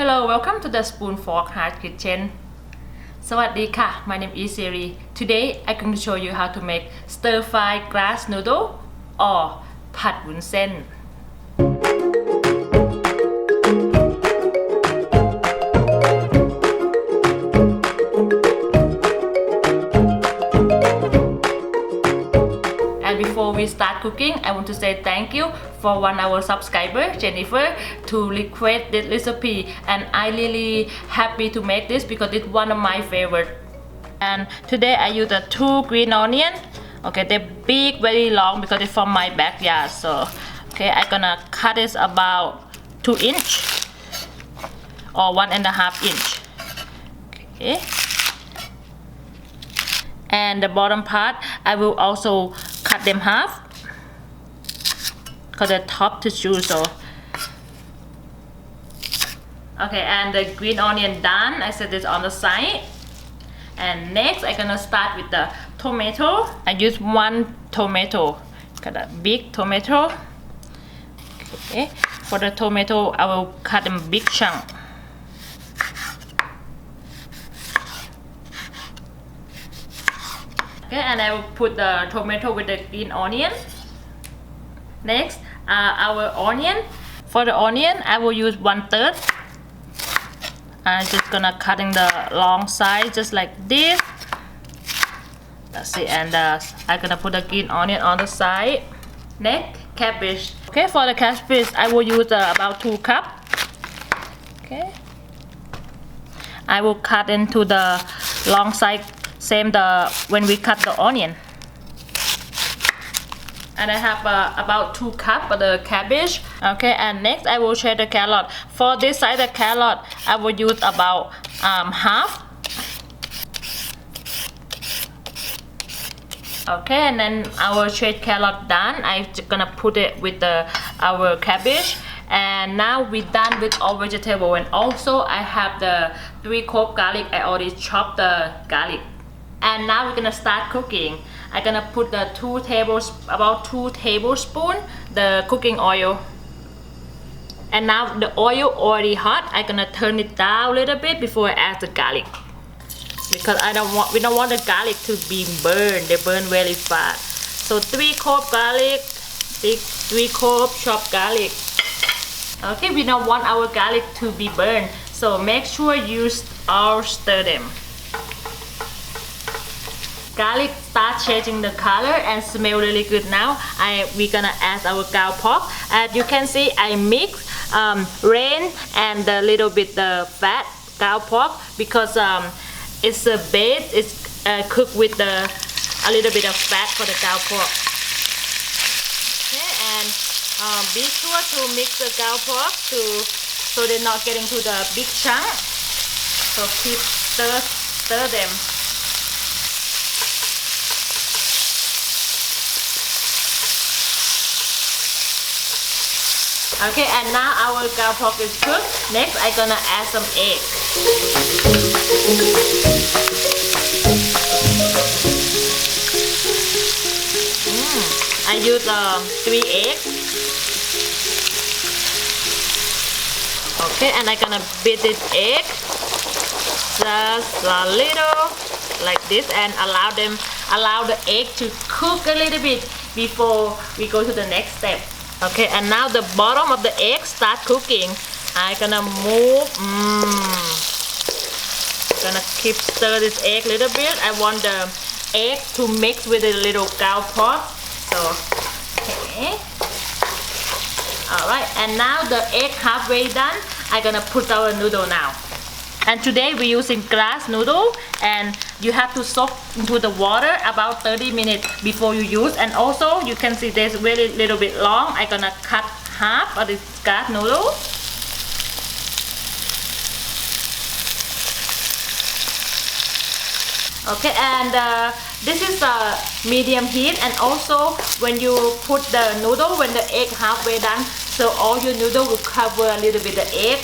Hello, welcome to the Spoon Fork Heart Kitchen. สวัสดีค่ะ My name is Siri. Today I'm going to show you how to make stir fry grass noodle or ผัดวุ้นเส้น And before we start cooking, I want to say thank you for one of our subscriber, Jennifer, to request this recipe, and I really happy to make this because it's one of my favorite. And today I use the 2 green onion. Okay, they're big, very long because it's from my backyard. So, okay, I'm gonna cut it about 2 inch or 1.5 inch. Okay. And the bottom part, I will also cut them half. Cause the top tissue, so. Okay, and the green onion done. I set this on the side. And next, I'm gonna start with the tomato. I use 1 tomato. Got a big tomato. Okay, for the tomato, I will cut them big chunk. Okay, and I will put the tomato with the green onion. Next, our onion. For the onion, I will use 1/3. I'm just gonna cut in the long side, just like this. That's it, and I'm gonna put the green onion on the side. Next, cabbage. Okay, for the cabbage, I will use about 2 cups. Okay, I will cut into the long side. Same when we cut the onion. And I have about 2 cups of the cabbage. Okay, and next I will share the carrot. For this side of carrot, I will use about half. Okay, and then our shredded carrot done. I'm just gonna put it with our cabbage. And now we're done with all vegetable. And also I have the 3 cloves garlic. I already chopped the garlic. And now we're gonna start cooking. I'm gonna put the about 2 tablespoons the cooking oil. And now the oil already hot. I'm gonna turn it down a little bit before I add the garlic, because we don't want the garlic to be burned. They burn very fast. So 3 cloves garlic, 3 cloves chopped garlic. Okay, we don't want our garlic to be burned, so make sure you all stir them. Garlic start changing the color and smell really good now. We're gonna add our cow pork. As you can see, I mix rain and a little bit the fat cow pork because it's a base. It's cooked with a little bit of fat for the cow pork. Okay, and be sure to mix the cow pork so they're not getting to the big chunk. So keep stir them. Okay, and now our cow pork is cooked. Next, I'm gonna add some egg. I use 3 eggs. Okay, and I'm gonna beat this egg just a little like this, and allow the egg to cook a little bit before we go to the next step. Okay, and now the bottom of the egg start cooking. I'm gonna move. Gonna keep stir this egg a little bit. I want the egg to mix with a little cow pork. So, okay. Alright, and now the egg halfway done. I'm gonna put our noodle now. And today we're using grass noodle, and you have to soak into the water about 30 minutes before you use. And also you can see there's really little bit long. I'm gonna cut half of this grass noodle. Okay, and this is medium heat. And also when you put the noodle, when the egg halfway done, so all your noodle will cover a little bit of egg.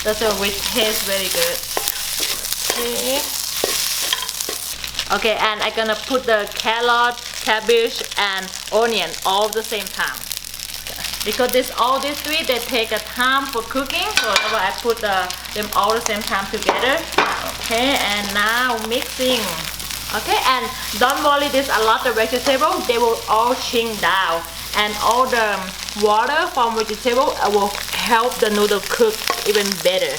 That's will taste very good. Okay, and I'm gonna put the carrot, cabbage, and onion all at the same time. because all these three they take a time for cooking, so that's why I put them all the same time together. Okay, and now mixing. Okay, and don't worry, there's a lot of vegetable, they will all shrink down, and all the water from vegetable will help the noodle cook even better.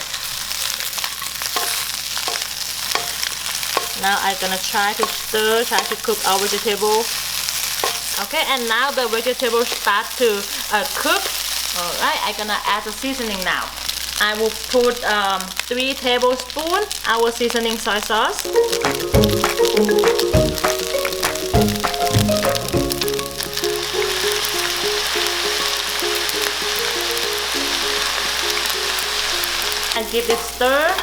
Now I'm gonna try to stir, try to cook our vegetable. Okay, and now the vegetables start to cook. Alright, I'm gonna add the seasoning now. I will put 3 tablespoons our seasoning soy sauce. And give it stir.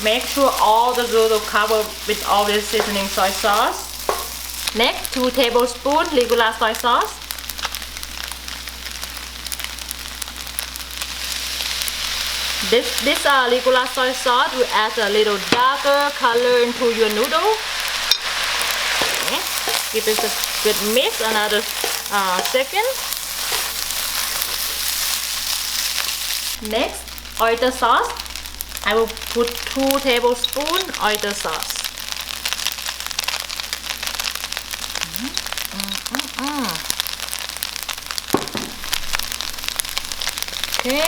Make sure all the noodle covered with all this seasoning soy sauce. Next, 2 tablespoons regular soy sauce. This regular soy sauce will add a little darker color into your noodle. Okay. Give this a good mix another second. Next, oyster sauce. I will put 2 tablespoons oyster sauce. Okay,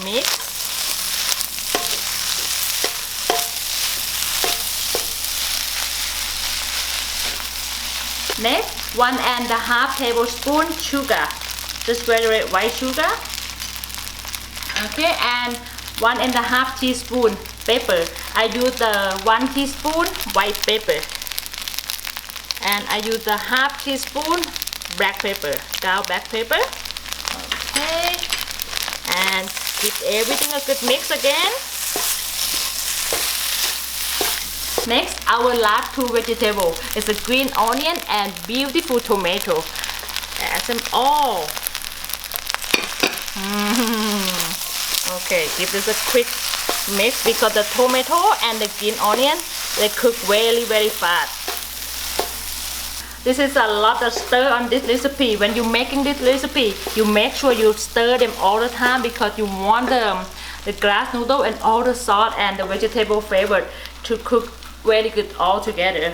mix. Next, 1.5 tablespoons sugar, just regular white sugar. Okay, and 1.5 teaspoon pepper. I use the 1 teaspoon white pepper, and I use the half teaspoon black pepper, ground black pepper. Okay, and give everything a good mix again. Next, our last 2 vegetables is a green onion and beautiful tomato. Add them all. Okay, give this a quick mix because the tomato and the green onion they cook very fast. This is a lot of stir on this recipe. When you're making this recipe, you make sure you stir them all the time because you want the glass noodle and all the sauce and the vegetable flavor to cook very good all together.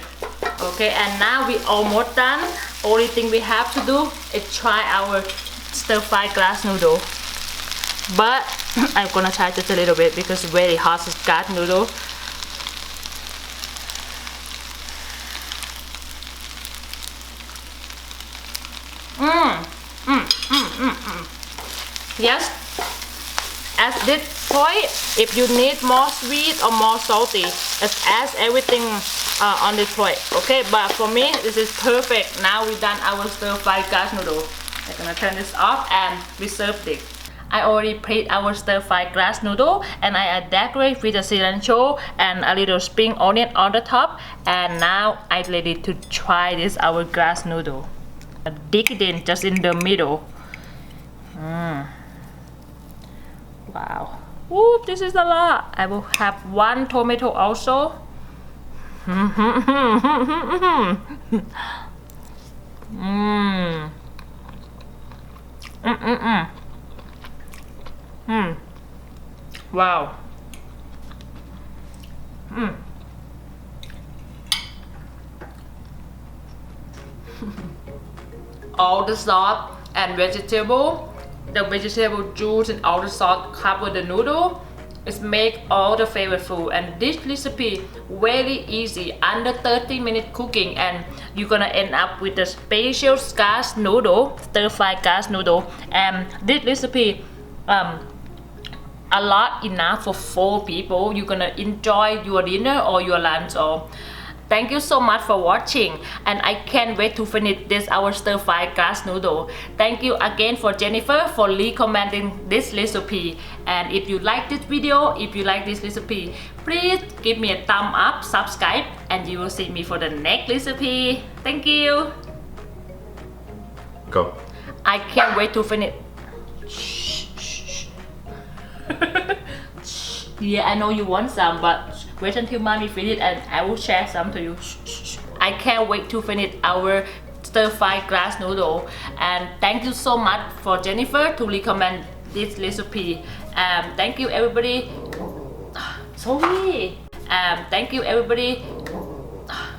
Okay, and now we almost done. Only thing we have to do is try our stir-fried glass noodle. But I'm gonna try just a little bit because it's very hot glass noodle. Yes, at this point, if you need more sweet or more salty, just add everything on this plate. Okay, but for me, this is perfect. Now we've done our stir-fried glass noodle. I'm gonna turn this off and we serve it. I already prepared our stir-fried glass noodle, and I decorate with the cilantro and a little spring onion on the top. And now I'm ready to try this our glass noodle. Dig it in just in the middle. Wow. Whoop, this is a lot. I will have 1 tomato also. Wow. All the sauce and vegetable, the vegetable juice and all the sauce cover the noodle. It makes all the favorite food, and this recipe very easy, under 30-minute cooking, and you're gonna end up with a special glass noodle, stir-fried glass noodle. And this recipe a lot enough for 4 people. You're gonna enjoy your dinner or your lunch. Or thank you so much for watching, and I can't wait to finish this our stir-fried glass noodle. Thank you again for Jennifer for recommending this recipe. And if you like this video, if you like this recipe, please give me a thumb up, subscribe, and you will see me for the next recipe. Thank you. Go. I can't wait to finish. Yeah, I know you want some, but wait until mommy finish and I will share some to you. I can't wait to finish our stir-fried glass noodle. And thank you so much for Jennifer to recommend this recipe. Thank you everybody. Sorry. Thank you everybody